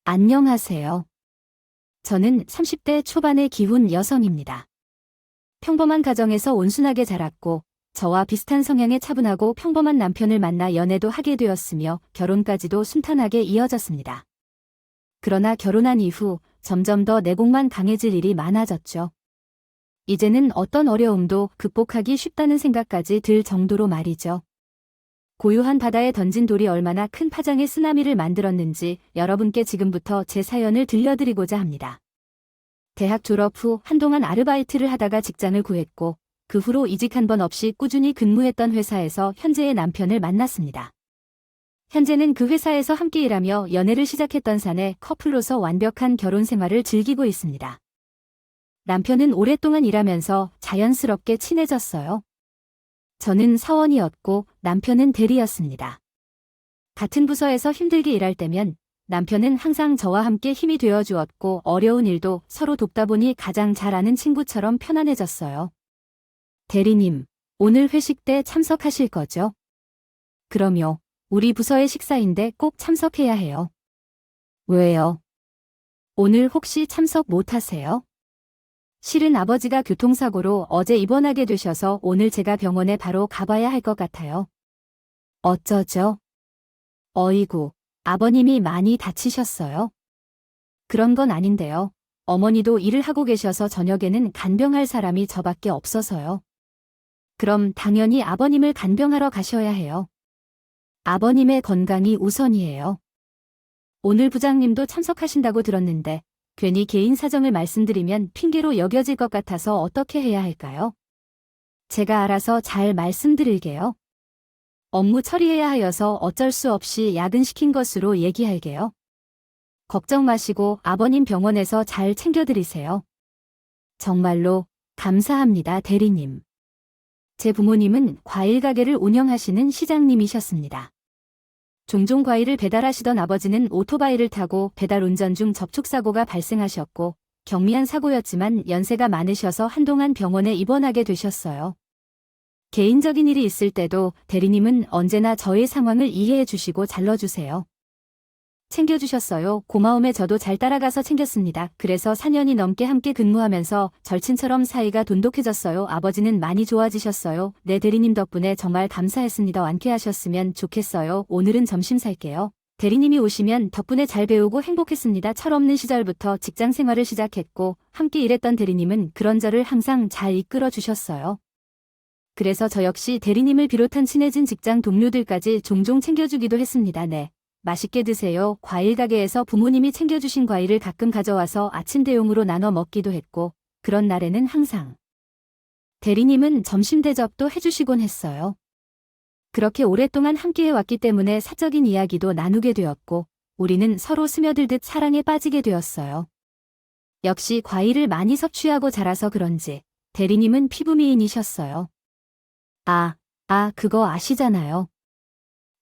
안녕하세요. 저는 30대 초반의 기혼 여성입니다. 평범한 가정에서 온순하게 자랐고, 저와 비슷한 성향의 차분하고 평범한 남편을 만나 연애도 하게 되었으며 결혼까지도 순탄하게 이어졌습니다. 그러나 결혼한 이후 점점 더 내공만 강해질 일이 많아졌죠. 이제는 어떤 어려움도 극복하기 쉽다는 생각까지 들 정도로 말이죠. 고요한 바다에 던진 돌이 얼마나 큰 파장의 쓰나미를 만들었는지 여러분께 지금부터 제 사연을 들려드리고자 합니다. 대학 졸업 후 한동안 아르바이트를 하다가 직장을 구했고, 그 후로 이직 한 번 없이 꾸준히 근무했던 회사에서 현재의 남편을 만났습니다. 현재는 그 회사에서 함께 일하며 연애를 시작했던 사내 커플로서 완벽한 결혼 생활을 즐기고 있습니다. 남편은 오랫동안 일하면서 자연스럽게 친해졌어요. 저는 사원이었고 남편은 대리였습니다. 같은 부서에서 힘들게 일할 때면 남편은 항상 저와 함께 힘이 되어 주었고 어려운 일도 서로 돕다 보니 가장 잘 아는 친구처럼 편안해졌어요. 대리님, 오늘 회식 때 참석하실 거죠? 그럼요. 우리 부서의 식사인데 꼭 참석해야 해요. 왜요? 오늘 혹시 참석 못 하세요? 실은 아버지가 교통사고로 어제 입원하게 되셔서 오늘 제가 병원에 바로 가봐야 할 것 같아요. 어쩌죠? 어이구, 아버님이 많이 다치셨어요? 그런 건 아닌데요. 어머니도 일을 하고 계셔서 저녁에는 간병할 사람이 저밖에 없어서요. 그럼 당연히 아버님을 간병하러 가셔야 해요. 아버님의 건강이 우선이에요. 오늘 부장님도 참석하신다고 들었는데 괜히 개인 사정을 말씀드리면 핑계로 여겨질 것 같아서 어떻게 해야 할까요? 제가 알아서 잘 말씀드릴게요. 업무 처리해야 하여서 어쩔 수 없이 야근시킨 것으로 얘기할게요. 걱정 마시고 아버님 병원에서 잘 챙겨드리세요. 정말로 감사합니다, 대리님. 제 부모님은 과일 가게를 운영하시는 시장님이셨습니다. 종종 과일을 배달하시던 아버지는 오토바이를 타고 배달 운전 중 접촉사고가 발생하셨고, 경미한 사고였지만 연세가 많으셔서 한동안 병원에 입원하게 되셨어요. 개인적인 일이 있을 때도 대리님은 언제나 저의 상황을 이해해 주시고 잘러주세요. 챙겨주셨어요. 고마움에 저도 잘 따라가서 챙겼습니다. 그래서 4년이 넘게 함께 근무하면서 절친처럼 사이가 돈독해졌어요. 아버지는 많이 좋아지셨어요. 네, 대리님 덕분에 정말 감사했습니다. 완쾌하셨으면 좋겠어요. 오늘은 점심 살게요. 대리님이 오시면 덕분에 잘 배우고 행복했습니다. 철없는 시절부터 직장 생활을 시작했고 함께 일했던 대리님은 그런 저를 항상 잘 이끌어 주셨어요. 그래서 저 역시 대리님을 비롯한 친해진 직장 동료들까지 종종 챙겨주기도 했습니다. 네. 맛있게 드세요. 과일 가게에서 부모님이 챙겨주신 과일을 가끔 가져와서 아침 대용으로 나눠 먹기도 했고, 그런 날에는 항상 대리님은 점심 대접도 해주시곤 했어요. 그렇게 오랫동안 함께해왔기 때문에 사적인 이야기도 나누게 되었고, 우리는 서로 스며들듯 사랑에 빠지게 되었어요. 역시 과일을 많이 섭취하고 자라서 그런지 대리님은 피부 미인이셨어요. 그거 아시잖아요.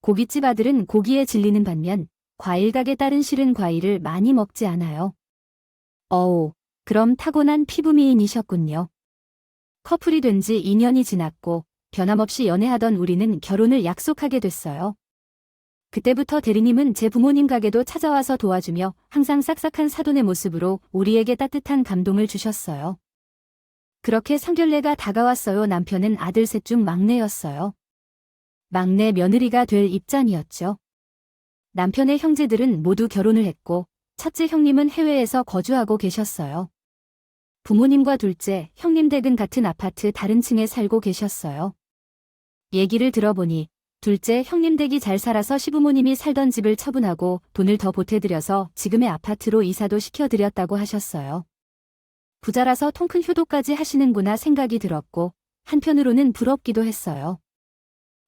고깃집 아들은 고기에 질리는 반면 과일 가게 딸은 실은 과일을 많이 먹지 않아요. 그럼 타고난 피부 미인이셨군요. 커플이 된 지 2년이 지났고 변함없이 연애하던 우리는 결혼을 약속하게 됐어요. 그때부터 대리님은 제 부모님 가게도 찾아와서 도와주며 항상 싹싹한 사돈의 모습으로 우리에게 따뜻한 감동을 주셨어요. 그렇게 상견례가 다가왔어요. 남편은 아들 셋 중 막내였어요. 막내 며느리가 될 입장이었죠. 남편의 형제들은 모두 결혼을 했고 첫째 형님은 해외에서 거주하고 계셨어요. 부모님과 둘째, 형님 댁은 같은 아파트 다른 층에 살고 계셨어요. 얘기를 들어보니 둘째 형님 댁이 잘 살아서 시부모님이 살던 집을 처분하고 돈을 더 보태드려서 지금의 아파트로 이사도 시켜드렸다고 하셨어요. 부자라서 통큰 효도까지 하시는구나 생각이 들었고 한편으로는 부럽기도 했어요.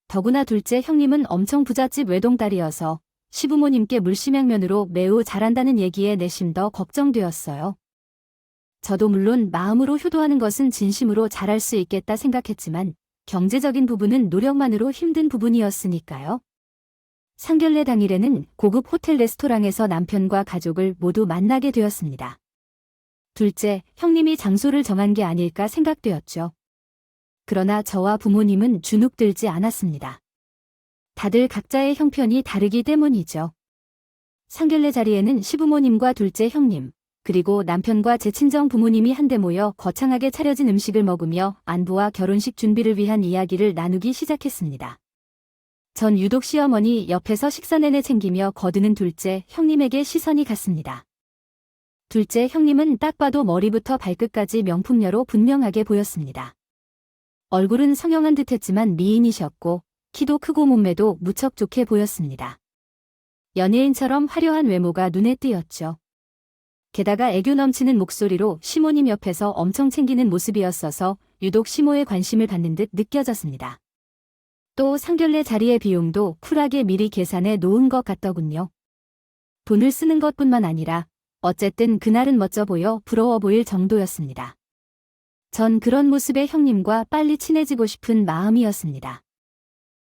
더구나 둘째 형님은 엄청 부잣집 외동딸이어서 시부모님께 물심양면으로 매우 잘한다는 얘기에 내심 더 걱정되었어요. 저도 물론 마음으로 효도하는 것은 진심으로 잘할 수 있겠다 생각했지만 경제적인 부분은 노력만으로 힘든 부분이었으니까요. 상견례 당일에는 고급 호텔 레스토랑에서 남편과 가족을 모두 만나게 되었습니다. 둘째, 형님이 장소를 정한 게 아닐까 생각되었죠. 그러나 저와 부모님은 주눅들지 않았습니다. 다들 각자의 형편이 다르기 때문이죠. 상견례 자리에는 시부모님과 둘째 형님, 그리고 남편과 제 친정 부모님이 한데 모여 거창하게 차려진 음식을 먹으며 안부와 결혼식 준비를 위한 이야기를 나누기 시작했습니다. 전 유독 시어머니 옆에서 식사 내내 챙기며 거드는 둘째 형님에게 시선이 갔습니다. 둘째 형님은 딱 봐도 머리부터 발끝까지 명품녀로 분명하게 보였습니다. 얼굴은 성형한 듯했지만 미인이셨고 키도 크고 몸매도 무척 좋게 보였습니다. 연예인처럼 화려한 외모가 눈에 띄었죠. 게다가 애교 넘치는 목소리로 시모님 옆에서 엄청 챙기는 모습이었어서 유독 시모의 관심을 받는 듯 느껴졌습니다. 또 상견례 자리의 비용도 쿨하게 미리 계산해 놓은 것 같더군요. 돈을 쓰는 것뿐만 아니라 어쨌든 그날은 멋져 보여 부러워 보일 정도였습니다. 전 그런 모습의 형님과 빨리 친해지고 싶은 마음이었습니다.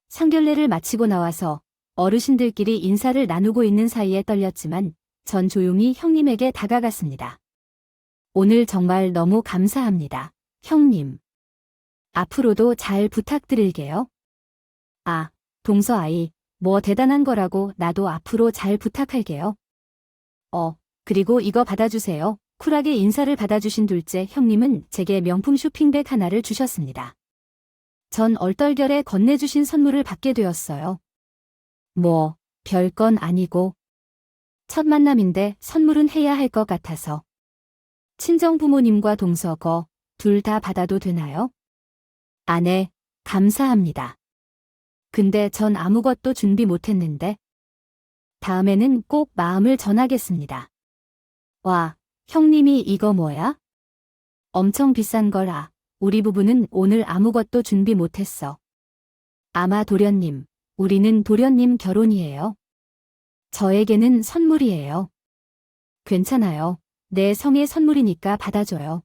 상견례를 마치고 나와서 어르신들끼리 인사를 나누고 있는 사이에 떨렸지만 전 조용히 형님에게 다가갔습니다. 오늘 정말 너무 감사합니다, 형님. 앞으로도 잘 부탁드릴게요. 아, 동서 아이, 뭐 대단한 거라고 나도 앞으로 잘 부탁할게요. 그리고 이거 받아주세요. 쿨하게 인사를 받아주신 둘째 형님은 제게 명품 쇼핑백 하나를 주셨습니다. 전 얼떨결에 건네주신 선물을 받게 되었어요. 뭐, 별건 아니고. 첫 만남인데 선물은 해야 할 것 같아서. 친정 부모님과 동서거 둘 다 받아도 되나요? 아, 네, 감사합니다. 근데 전 아무것도 준비 못했는데. 다음에는 꼭 마음을 전하겠습니다. 와, 형님이 이거 뭐야? 엄청 비싼 거라. 우리 부부는 오늘 아무것도 준비 못했어. 아마 도련님, 우리는 도련님 결혼이에요. 저에게는 선물이에요. 괜찮아요. 내 성의 선물이니까 받아줘요.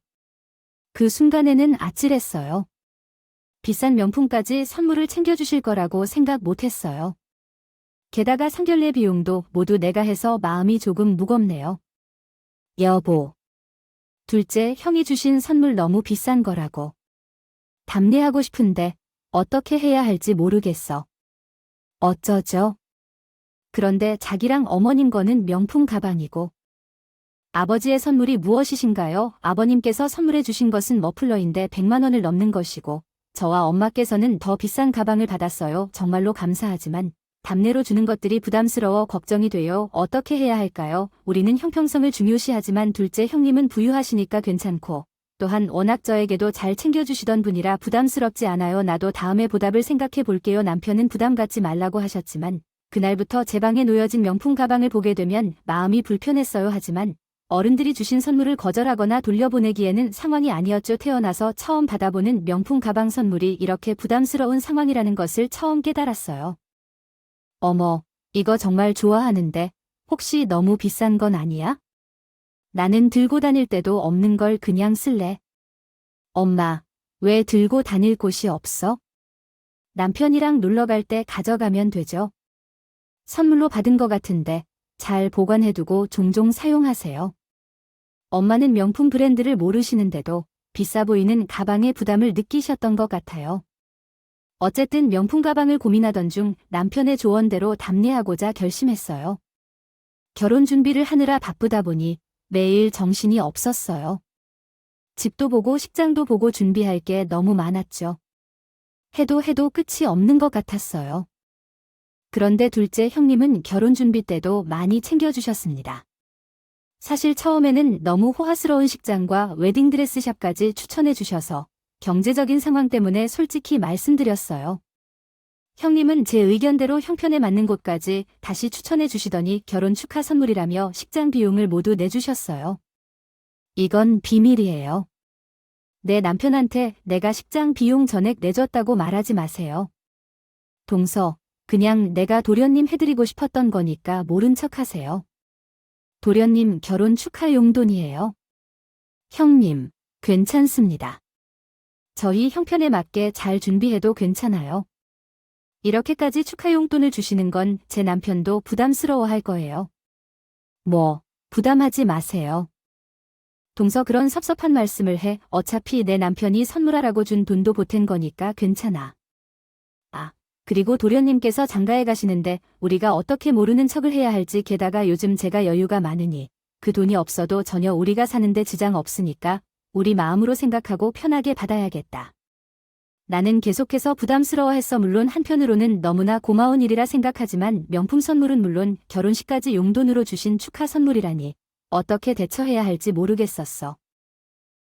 그 순간에는 아찔했어요. 비싼 명품까지 선물을 챙겨주실 거라고 생각 못했어요. 게다가 상견례 비용도 모두 내가 해서 마음이 조금 무겁네요. 여보. 둘째 형이 주신 선물 너무 비싼 거라고. 답례하고 싶은데 어떻게 해야 할지 모르겠어. 어쩌죠? 그런데 자기랑 어머님 거는 명품 가방이고. 아버지의 선물이 무엇이신가요? 아버님께서 선물해 주신 것은 머플러인데 100만 원을 넘는 것이고 저와 엄마께서는 더 비싼 가방을 받았어요. 정말로 감사하지만 답례로 주는 것들이 부담스러워 걱정이 돼요. 어떻게 해야 할까요? 우리는 형평성을 중요시하지만 둘째 형님은 부유하시니까 괜찮고 또한 워낙 저에게도 잘 챙겨주시던 분이라 부담스럽지 않아요. 나도 다음에 보답을 생각해 볼게요. 남편은 부담 갖지 말라고 하셨지만 그날부터 제 방에 놓여진 명품 가방을 보게 되면 마음이 불편했어요. 하지만 어른들이 주신 선물을 거절하거나 돌려보내기에는 상황이 아니었죠. 태어나서 처음 받아보는 명품 가방 선물이 이렇게 부담스러운 상황이라는 것을 처음 깨달았어요. 어머, 이거 정말 좋아하는데 혹시 너무 비싼 건 아니야? 나는 들고 다닐 때도 없는 걸 그냥 쓸래. 엄마, 왜 들고 다닐 곳이 없어? 남편이랑 놀러 갈 때 가져가면 되죠. 선물로 받은 것 같은데 잘 보관해두고 종종 사용하세요. 엄마는 명품 브랜드를 모르시는데도 비싸 보이는 가방의 부담을 느끼셨던 것 같아요. 어쨌든 명품 가방을 고민하던 중 남편의 조언대로 답례하고자 결심했어요. 결혼 준비를 하느라 바쁘다 보니 매일 정신이 없었어요. 집도 보고 식장도 보고 준비할 게 너무 많았죠. 해도 끝이 없는 것 같았어요. 그런데 둘째 형님은 결혼 준비 때도 많이 챙겨주셨습니다. 사실 처음에는 너무 호화스러운 식장과 웨딩드레스샵까지 추천해 주셔서 경제적인 상황 때문에 솔직히 말씀드렸어요. 형님은 제 의견대로 형편에 맞는 곳까지 다시 추천해 주시더니 결혼 축하 선물이라며 식장 비용을 모두 내주셨어요. 이건 비밀이에요. 내 남편한테 내가 식장 비용 전액 내줬다고 말하지 마세요. 동서, 그냥 내가 도련님 해드리고 싶었던 거니까 모른 척 하세요. 도련님 결혼 축하 용돈이에요. 형님, 괜찮습니다. 저희 형편에 맞게 잘 준비해도 괜찮아요. 이렇게까지 축하 용돈을 주시는 건 제 남편도 부담스러워할 거예요. 뭐, 부담하지 마세요. 동서 그런 섭섭한 말씀을 해. 어차피 내 남편이 선물하라고 준 돈도 보탠 거니까 괜찮아. 아, 그리고 도련님께서 장가에 가시는데 우리가 어떻게 모르는 척을 해야 할지 게다가 요즘 제가 여유가 많으니 그 돈이 없어도 전혀 우리가 사는데 지장 없으니까 우리 마음으로 생각하고 편하게 받아야겠다. 나는 계속해서 부담스러워했어. 물론 한편으로는 너무나 고마운 일이라 생각하지만 명품 선물은 물론 결혼식까지 용돈으로 주신 축하 선물이라니 어떻게 대처해야 할지 모르겠었어.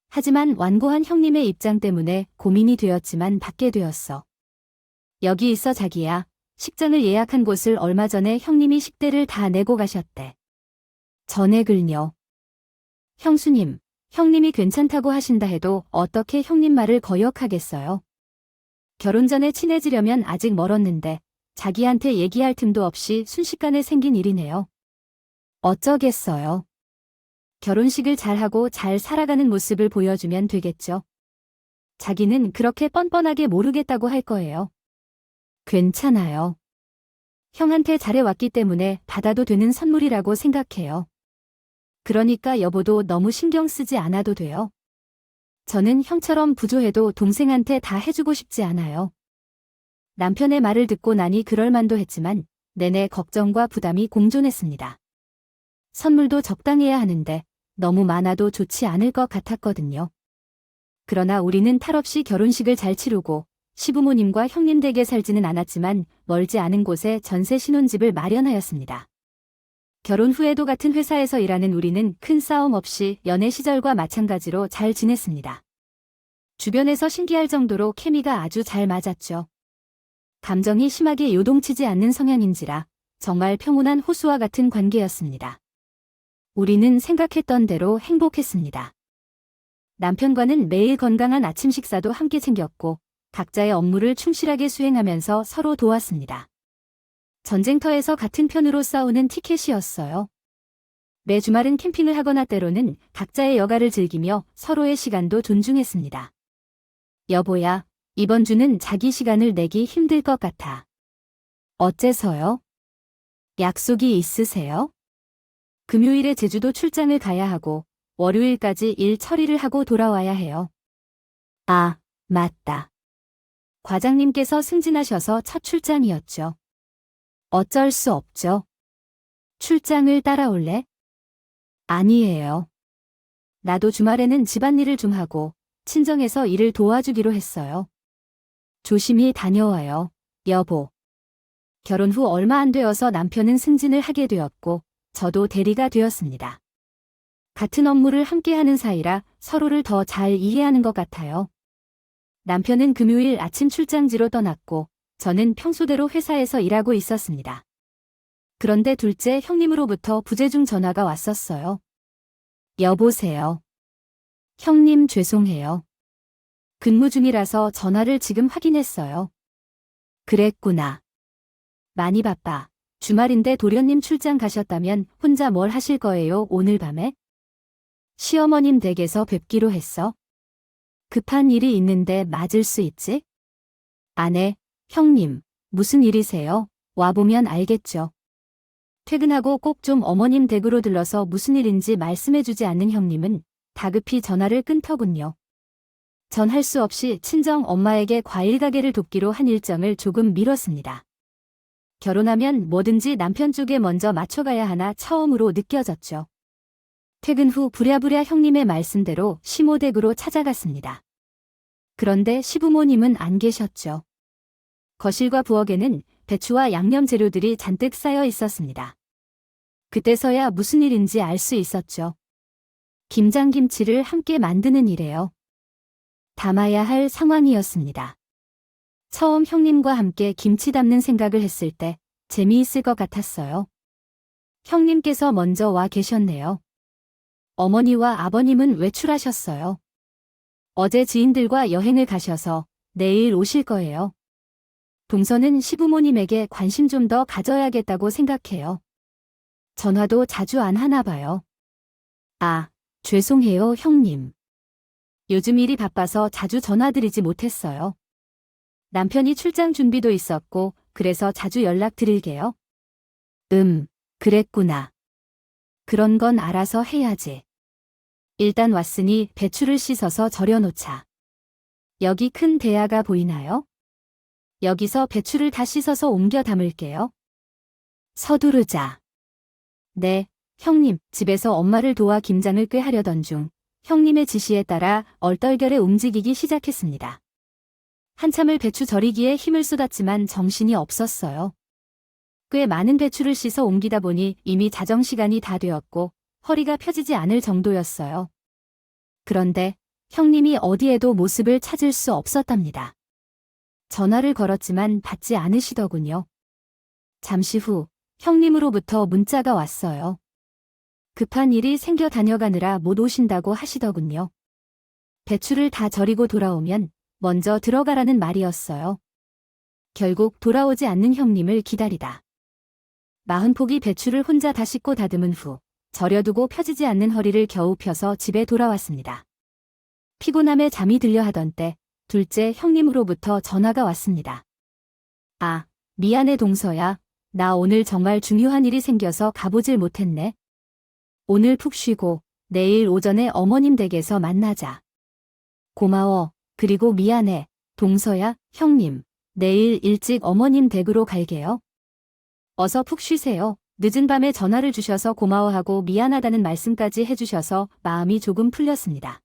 하지만 완고한 형님의 입장 때문에 고민이 되었지만 받게 되었어. 여기 있어 자기야. 식장을 예약한 곳을 얼마 전에 형님이 식대를 다 내고 가셨대. 전액을요. 형수님, 형님이 괜찮다고 하신다 해도 어떻게 형님 말을 거역하겠어요? 결혼 전에 친해지려면 아직 멀었는데 자기한테 얘기할 틈도 없이 순식간에 생긴 일이네요. 어쩌겠어요. 결혼식을 잘하고 잘 살아가는 모습을 보여주면 되겠죠. 자기는 그렇게 뻔뻔하게 모르겠다고 할 거예요. 괜찮아요. 형한테 잘해왔기 때문에 받아도 되는 선물이라고 생각해요. 그러니까 여보도 너무 신경 쓰지 않아도 돼요. 저는 형처럼 부조해도 동생한테 다 해주고 싶지 않아요. 남편의 말을 듣고 나니 그럴 만도 했지만 내내 걱정과 부담이 공존했습니다. 선물도 적당해야 하는데 너무 많아도 좋지 않을 것 같았거든요. 그러나 우리는 탈없이 결혼식을 잘 치르고 시부모님과 형님 댁에 살지는 않았지만 멀지 않은 곳에 전세 신혼집을 마련하였습니다. 결혼 후에도 같은 회사에서 일하는 우리는 큰 싸움 없이 연애 시절과 마찬가지로 잘 지냈습니다. 주변에서 신기할 정도로 케미가 아주 잘 맞았죠. 감정이 심하게 요동치지 않는 성향인지라 정말 평온한 호수와 같은 관계였습니다. 우리는 생각했던 대로 행복했습니다. 남편과는 매일 건강한 아침 식사도 함께 챙겼고 각자의 업무를 충실하게 수행하면서 서로 도왔습니다. 전쟁터에서 같은 편으로 싸우는 티켓이었어요. 매 주말은 캠핑을 하거나 때로는 각자의 여가를 즐기며 서로의 시간도 존중했습니다. 여보야, 이번 주는 자기 시간을 내기 힘들 것 같아. 어째서요? 약속이 있으세요? 금요일에 제주도 출장을 가야 하고 월요일까지 일 처리를 하고 돌아와야 해요. 아, 맞다. 과장님께서 승진하셔서 첫 출장이었죠. 어쩔 수 없죠. 출장을 따라올래? 아니에요. 나도 주말에는 집안일을 좀 하고 친정에서 일을 도와주기로 했어요. 조심히 다녀와요, 여보. 결혼 후 얼마 안 되어서 남편은 승진을 하게 되었고 저도 대리가 되었습니다. 같은 업무를 함께하는 사이라 서로를 더 잘 이해하는 것 같아요. 남편은 금요일 아침 출장지로 떠났고 저는 평소대로 회사에서 일하고 있었습니다. 그런데 둘째 형님으로부터 부재중 전화가 왔었어요. 여보세요. 형님 죄송해요. 근무 중이라서 전화를 지금 확인했어요. 그랬구나. 많이 바빠. 주말인데 도련님 출장 가셨다면 혼자 뭘 하실 거예요, 오늘 밤에? 시어머님 댁에서 뵙기로 했어. 급한 일이 있는데 맞을 수 있지? 아내, 형님, 무슨 일이세요? 와보면 알겠죠. 퇴근하고 꼭 좀 어머님 댁으로 들러서 무슨 일인지 말씀해주지 않는 형님은 다급히 전화를 끊더군요. 전 할 수 없이 친정 엄마에게 과일 가게를 돕기로 한 일정을 조금 미뤘습니다. 결혼하면 뭐든지 남편 쪽에 먼저 맞춰가야 하나 처음으로 느껴졌죠. 퇴근 후 부랴부랴 형님의 말씀대로 시모댁으로 찾아갔습니다. 그런데 시부모님은 안 계셨죠. 거실과 부엌에는 배추와 양념 재료들이 잔뜩 쌓여 있었습니다. 그때서야 무슨 일인지 알 수 있었죠. 김장김치를 함께 만드는 일이에요. 담아야 할 상황이었습니다. 처음 형님과 함께 김치 담는 생각을 했을 때 재미있을 것 같았어요. 형님께서 먼저 와 계셨네요. 어머니와 아버님은 외출하셨어요. 어제 지인들과 여행을 가셔서 내일 오실 거예요. 동서는 시부모님에게 관심 좀 더 가져야겠다고 생각해요. 전화도 자주 안 하나 봐요. 아, 죄송해요, 형님. 요즘 일이 바빠서 자주 전화드리지 못했어요. 남편이 출장 준비도 있었고 그래서 자주 연락드릴게요. 그랬구나. 그런 건 알아서 해야지. 일단 왔으니 배추를 씻어서 절여놓자. 여기 큰 대야가 보이나요? 여기서 배추를 다 씻어서 옮겨 담을게요. 서두르자. 네, 형님, 집에서 엄마를 도와 김장을 꾀하려던 중 형님의 지시에 따라 얼떨결에 움직이기 시작했습니다. 한참을 배추 절이기에 힘을 쏟았지만 정신이 없었어요. 꽤 많은 배추를 씻어 옮기다 보니 이미 자정 시간이 다 되었고 허리가 펴지지 않을 정도였어요. 그런데 형님이 어디에도 모습을 찾을 수 없었답니다. 전화를 걸었지만 받지 않으시더군요. 잠시 후 형님으로부터 문자가 왔어요. 급한 일이 생겨 다녀가느라 못 오신다고 하시더군요. 배추를 다 절이고 돌아오면 먼저 들어가라는 말이었어요. 결국 돌아오지 않는 형님을 기다리다 40포기 배추를 혼자 다 씻고 다듬은 후 절여두고 펴지지 않는 허리를 겨우 펴서 집에 돌아왔습니다. 피곤함에 잠이 들려 하던 때 둘째 형님으로부터 전화가 왔습니다. 아, 미안해 동서야. 나 오늘 정말 중요한 일이 생겨서 가보질 못했네. 오늘 푹 쉬고 내일 오전에 어머님 댁에서 만나자. 고마워. 그리고 미안해. 동서야, 형님. 내일 일찍 어머님 댁으로 갈게요. 어서 푹 쉬세요. 늦은 밤에 전화를 주셔서 고마워하고 미안하다는 말씀까지 해주셔서 마음이 조금 풀렸습니다.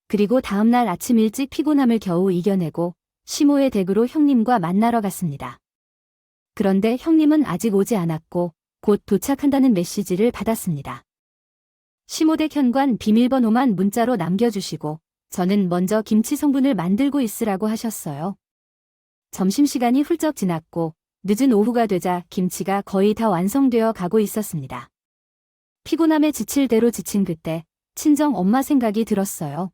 그리고 다음날 아침 일찍 피곤함을 겨우 이겨내고 시모의 댁으로 형님과 만나러 갔습니다. 그런데 형님은 아직 오지 않았고 곧 도착한다는 메시지를 받았습니다. 시모댁 현관 비밀번호만 문자로 남겨주시고 저는 먼저 김치 성분을 만들고 있으라고 하셨어요. 점심시간이 훌쩍 지났고 늦은 오후가 되자 김치가 거의 다 완성되어 가고 있었습니다. 피곤함에 지칠 대로 지친 그때 친정 엄마 생각이 들었어요.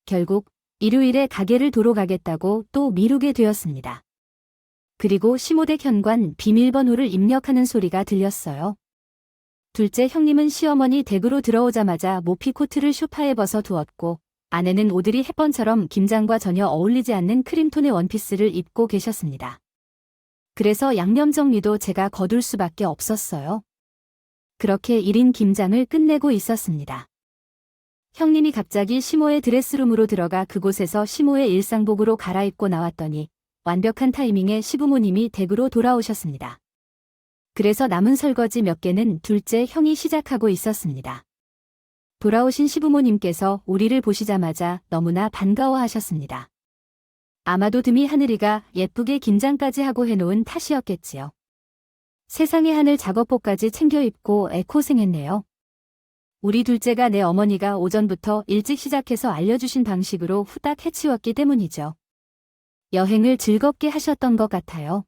결국 일요일에 가게를 도로 가겠다고 또 미루게 되었습니다. 그리고 시모댁 현관 비밀번호를 입력하는 소리가 들렸어요. 둘째 형님은 시어머니 댁으로 들어오자마자 모피 코트를 소파에 벗어 두었고 아내는 오드리 헵번처럼 김장과 전혀 어울리지 않는 크림톤의 원피스를 입고 계셨습니다. 그래서 양념 정리도 제가 거둘 수밖에 없었어요. 그렇게 1인 김장을 끝내고 있었습니다. 형님이 갑자기 시모의 드레스룸으로 들어가 그곳에서 시모의 일상복으로 갈아입고 나왔더니 완벽한 타이밍에 시부모님이 댁으로 돌아오셨습니다. 그래서 남은 설거지 몇 개는 둘째 형이 시작하고 있었습니다. 돌아오신 시부모님께서 우리를 보시자마자 너무나 반가워하셨습니다. 아마도 듬이 하늘이가 예쁘게 김장까지 하고 해놓은 탓이었겠지요. 세상의 하늘 작업복까지 챙겨 입고 애고생했네요. 우리 둘째가 내 어머니가 오전부터 일찍 시작해서 알려주신 방식으로 후딱 해치웠기 때문이죠. 여행을 즐겁게 하셨던 것 같아요.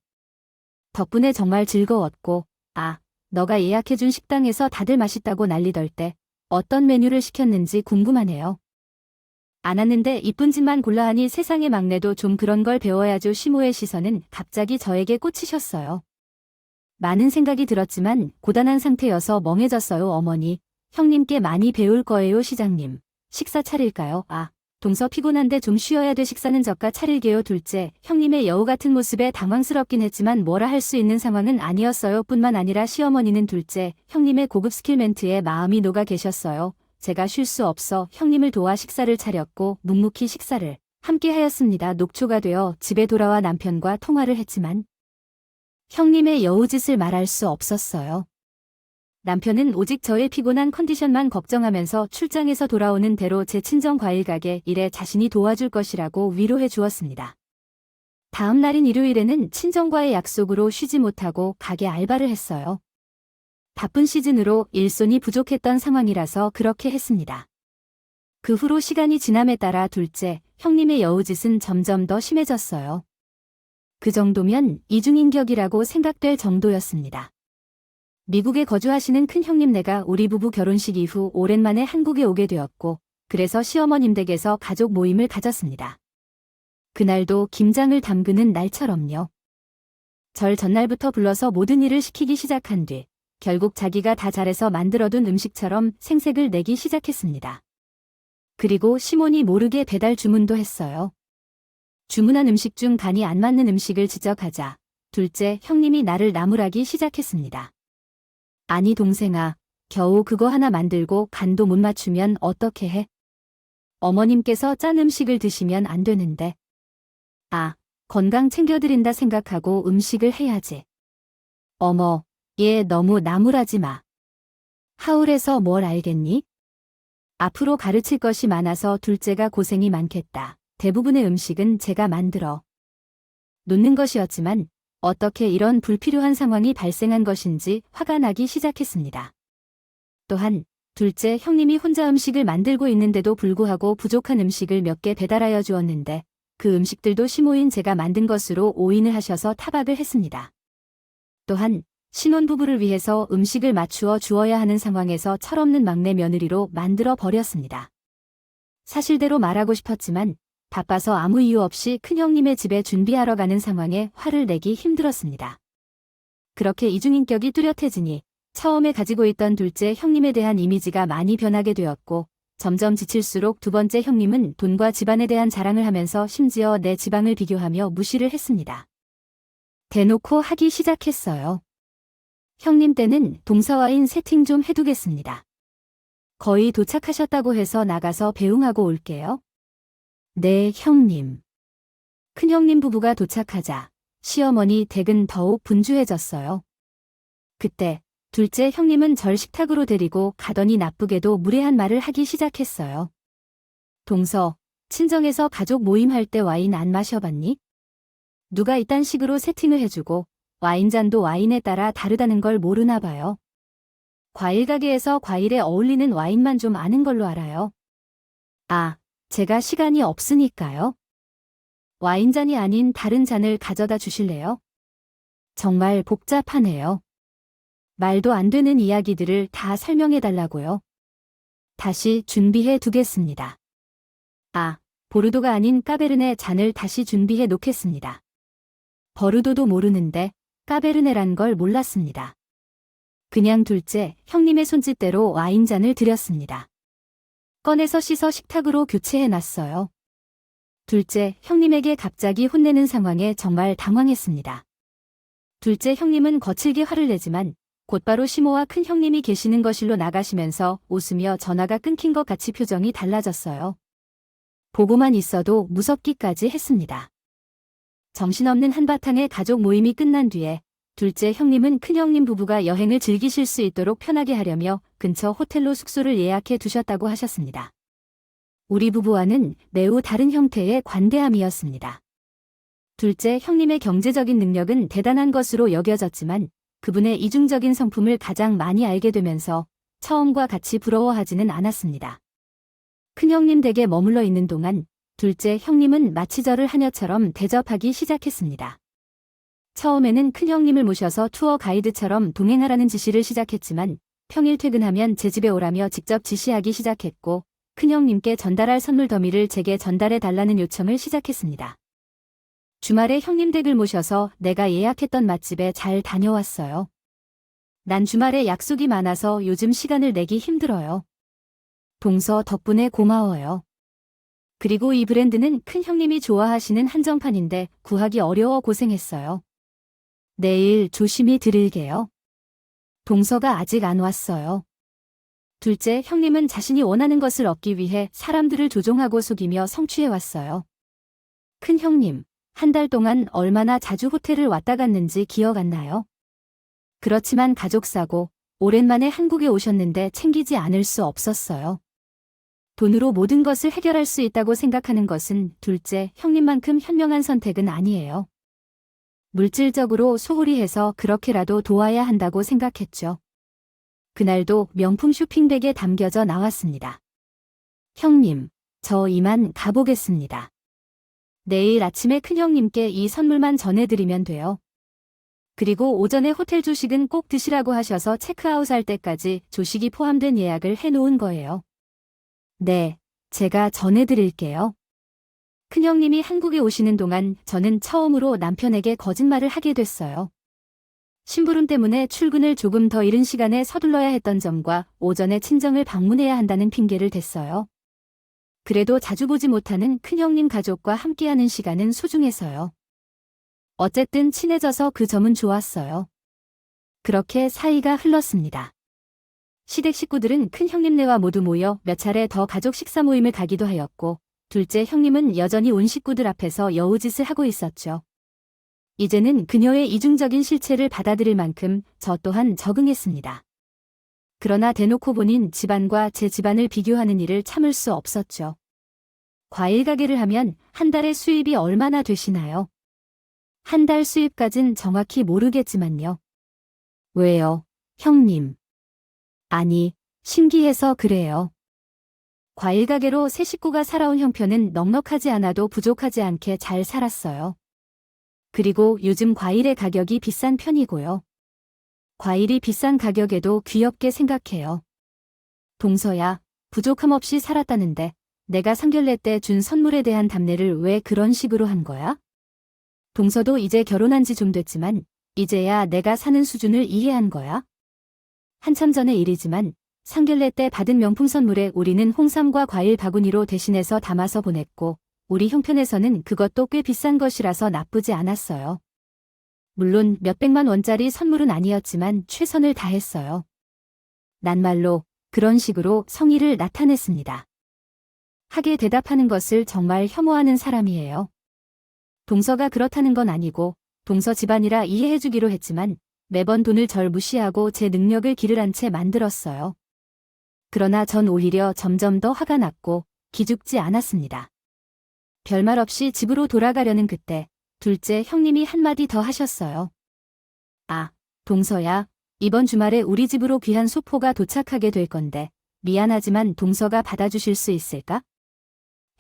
덕분에 정말 즐거웠고, 아, 너가 예약해준 식당에서 다들 맛있다고 난리덜 때 어떤 메뉴를 시켰는지 궁금하네요. 안 왔는데 이쁜 집만 골라하니 세상의 막내도 좀 그런 걸 배워야죠. 시모의 시선은 갑자기 저에게 꽂히셨어요. 많은 생각이 들었지만 고단한 상태여서 멍해졌어요. 어머니, 형님께 많이 배울 거예요. 시장님, 식사 차릴까요? 아, 동서 피곤한데 좀 쉬어야 돼. 식사는 저가 차릴게요. 둘째 형님의 여우 같은 모습에 당황스럽긴 했지만 뭐라 할 수 있는 상황은 아니었어요. 뿐만 아니라 시어머니는 둘째 형님의 고급 스킬 멘트에 마음이 녹아 계셨어요. 제가 쉴 수 없어 형님을 도와 식사를 차렸고 묵묵히 식사를 함께 하였습니다. 녹초가 되어 집에 돌아와 남편과 통화를 했지만 형님의 여우짓을 말할 수 없었어요. 남편은 오직 저의 피곤한 컨디션만 걱정하면서 출장에서 돌아오는 대로 제 친정 과일 가게 일에 자신이 도와줄 것이라고 위로해 주었습니다. 다음 날인 일요일에는 친정과의 약속으로 쉬지 못하고 가게 알바를 했어요. 바쁜 시즌으로 일손이 부족했던 상황이라서 그렇게 했습니다. 그 후로 시간이 지남에 따라 둘째 형님의 여우짓은 점점 더 심해졌어요. 그 정도면 이중인격이라고 생각될 정도였습니다. 미국에 거주하시는 큰 형님네가 우리 부부 결혼식 이후 오랜만에 한국에 오게 되었고 그래서 시어머님 댁에서 가족 모임을 가졌습니다. 그날도 김장을 담그는 날처럼요. 절 전날부터 불러서 모든 일을 시키기 시작한 뒤 결국 자기가 다 잘해서 만들어둔 음식처럼 생색을 내기 시작했습니다. 그리고 시몬이 모르게 배달 주문도 했어요. 주문한 음식 중 간이 안 맞는 음식을 지적하자 둘째 형님이 나를 나무라기 시작했습니다. 아니 동생아, 겨우 그거 하나 만들고 간도 못 맞추면 어떻게 해? 어머님께서 짠 음식을 드시면 안 되는데. 아, 건강 챙겨드린다 생각하고 음식을 해야지. 어머, 얘 너무 나무라지 마. 하울에서 뭘 알겠니? 앞으로 가르칠 것이 많아서 둘째가 고생이 많겠다. 대부분의 음식은 제가 만들어 놓는 것이었지만 어떻게 이런 불필요한 상황이 발생한 것인지 화가 나기 시작했습니다. 또한 둘째 형님이 혼자 음식을 만들고 있는데도 불구하고 부족한 음식을 몇 개 배달하여 주었는데 그 음식들도 시모인 제가 만든 것으로 오인을 하셔서 타박을 했습니다. 또한 신혼부부를 위해서 음식을 맞추어 주어야 하는 상황에서 철없는 막내 며느리로 만들어 버렸습니다. 사실대로 말하고 싶었지만 바빠서 아무 이유 없이 큰형님의 집에 준비하러 가는 상황에 화를 내기 힘들었습니다. 그렇게 이중인격이 뚜렷해지니 처음에 가지고 있던 둘째 형님에 대한 이미지가 많이 변하게 되었고 점점 지칠수록 두 번째 형님은 돈과 집안에 대한 자랑을 하면서 심지어 내 지방을 비교하며 무시를 했습니다. 대놓고 하기 시작했어요. 형님 때는 동서와인 세팅 좀 해두겠습니다. 거의 도착하셨다고 해서 나가서 배웅하고 올게요. 네, 형님. 큰형님 부부가 도착하자 시어머니 댁은 더욱 분주해졌어요. 그때 둘째 형님은 절 식탁으로 데리고 가더니 나쁘게도 무례한 말을 하기 시작했어요. 동서, 친정에서 가족 모임할 때 와인 안 마셔봤니? 누가 이딴 식으로 세팅을 해주고 와인잔도 와인에 따라 다르다는 걸 모르나 봐요. 과일 가게에서 과일에 어울리는 와인만 좀 아는 걸로 알아요. 아, 제가 시간이 없으니까요. 와인잔이 아닌 다른 잔을 가져다 주실래요? 정말 복잡하네요. 말도 안 되는 이야기들을 다 설명해 달라고요. 다시 준비해 두겠습니다. 아, 보르도가 아닌 까베르네 잔을 다시 준비해 놓겠습니다. 버르도도 모르는데 까베르네란 걸 몰랐습니다. 그냥 둘째 형님의 손짓대로 와인잔을 드렸습니다. 꺼내서 씻어 식탁으로 교체해 놨어요. 둘째 형님에게 갑자기 혼내는 상황에 정말 당황했습니다. 둘째 형님은 거칠게 화를 내지만 곧바로 시모와 큰 형님이 계시는 거실로 나가시면서 웃으며 전화가 끊긴 것 같이 표정이 달라졌어요. 보고만 있어도 무섭기까지 했습니다. 정신없는 한바탕의 가족 모임이 끝난 뒤에 둘째 형님은 큰형님 부부가 여행을 즐기실 수 있도록 편하게 하려며 근처 호텔로 숙소를 예약해 두셨다고 하셨습니다. 우리 부부와는 매우 다른 형태의 관대함이었습니다. 둘째 형님의 경제적인 능력은 대단한 것으로 여겨졌지만 그분의 이중적인 성품을 가장 많이 알게 되면서 처음과 같이 부러워하지는 않았습니다. 큰형님 댁에 머물러 있는 동안 둘째 형님은 마치 저를 하녀처럼 대접하기 시작했습니다. 처음에는 큰형님을 모셔서 투어 가이드처럼 동행하라는 지시를 시작했지만 평일 퇴근하면 제 집에 오라며 직접 지시하기 시작했고 큰형님께 전달할 선물 더미를 제게 전달해 달라는 요청을 시작했습니다. 주말에 형님 댁을 모셔서 내가 예약했던 맛집에 잘 다녀왔어요. 난 주말에 약속이 많아서 요즘 시간을 내기 힘들어요. 동서 덕분에 고마워요. 그리고 이 브랜드는 큰형님이 좋아하시는 한정판인데 구하기 어려워 고생했어요. 내일 조심히 드릴게요. 동서가 아직 안 왔어요. 둘째 형님은 자신이 원하는 것을 얻기 위해 사람들을 조종하고 속이며 성취해왔어요. 큰형님, 한 달 동안 얼마나 자주 호텔을 왔다 갔는지 기억 안 나요? 그렇지만 가족사고 오랜만에 한국에 오셨는데 챙기지 않을 수 없었어요. 돈으로 모든 것을 해결할 수 있다고 생각하는 것은 둘째 형님만큼 현명한 선택은 아니에요. 물질적으로 소홀히 해서 그렇게라도 도와야 한다고 생각했죠. 그날도 명품 쇼핑백에 담겨져 나왔습니다. 형님, 저 이만 가보겠습니다. 내일 아침에 큰형님께 이 선물만 전해드리면 돼요. 그리고 오전에 호텔 조식은 꼭 드시라고 하셔서 체크아웃할 때까지 조식이 포함된 예약을 해놓은 거예요. 네, 제가 전해드릴게요. 큰형님이 한국에 오시는 동안 저는 처음으로 남편에게 거짓말을 하게 됐어요. 심부름 때문에 출근을 조금 더 이른 시간에 서둘러야 했던 점과 오전에 친정을 방문해야 한다는 핑계를 댔어요. 그래도 자주 보지 못하는 큰형님 가족과 함께하는 시간은 소중해서요. 어쨌든 친해져서 그 점은 좋았어요. 그렇게 사이가 흘렀습니다. 시댁 식구들은 큰형님네와 모두 모여 몇 차례 더 가족 식사 모임을 가기도 하였고 둘째 형님은 여전히 온 식구들 앞에서 여우짓을 하고 있었죠. 이제는 그녀의 이중적인 실체를 받아들일 만큼 저 또한 적응했습니다. 그러나 대놓고 본인 집안과 제 집안을 비교하는 일을 참을 수 없었죠. 과일 가게를 하면 한 달에 수입이 얼마나 되시나요? 한 달 수입까진 정확히 모르겠지만요. 왜요, 형님? 아니, 신기해서 그래요. 과일 가게로 세 식구가 살아온 형편은 넉넉하지 않아도 부족하지 않게 잘 살았어요. 그리고 요즘 과일의 가격이 비싼 편이고요. 과일이 비싼 가격에도 귀엽게 생각해요. 동서야, 부족함 없이 살았다는데 내가 상견례 때 준 선물에 대한 답례를 왜 그런 식으로 한 거야? 동서도 이제 결혼한 지 좀 됐지만 이제야 내가 사는 수준을 이해한 거야? 한참 전의 일이지만 상견례 때 받은 명품 선물에 우리는 홍삼과 과일 바구니로 대신해서 담아서 보냈고 우리 형편에서는 그것도 꽤 비싼 것이라서 나쁘지 않았어요. 물론 몇백만 원짜리 선물은 아니었지만 최선을 다했어요. 낱말로 그런 식으로 성의를 나타냈습니다. 하게 대답하는 것을 정말 혐오하는 사람이에요. 동서가 그렇다는 건 아니고 동서 집안이라 이해해주기로 했지만 매번 돈을 절 무시하고 제 능력을 기를 한 채 만들었어요. 그러나 전 오히려 점점 더 화가 났고 기죽지 않았습니다. 별말 없이 집으로 돌아가려는 그때 둘째 형님이 한마디 더 하셨어요. 아, 동서야, 이번 주말에 우리 집으로 귀한 소포가 도착하게 될 건데 미안하지만 동서가 받아주실 수 있을까?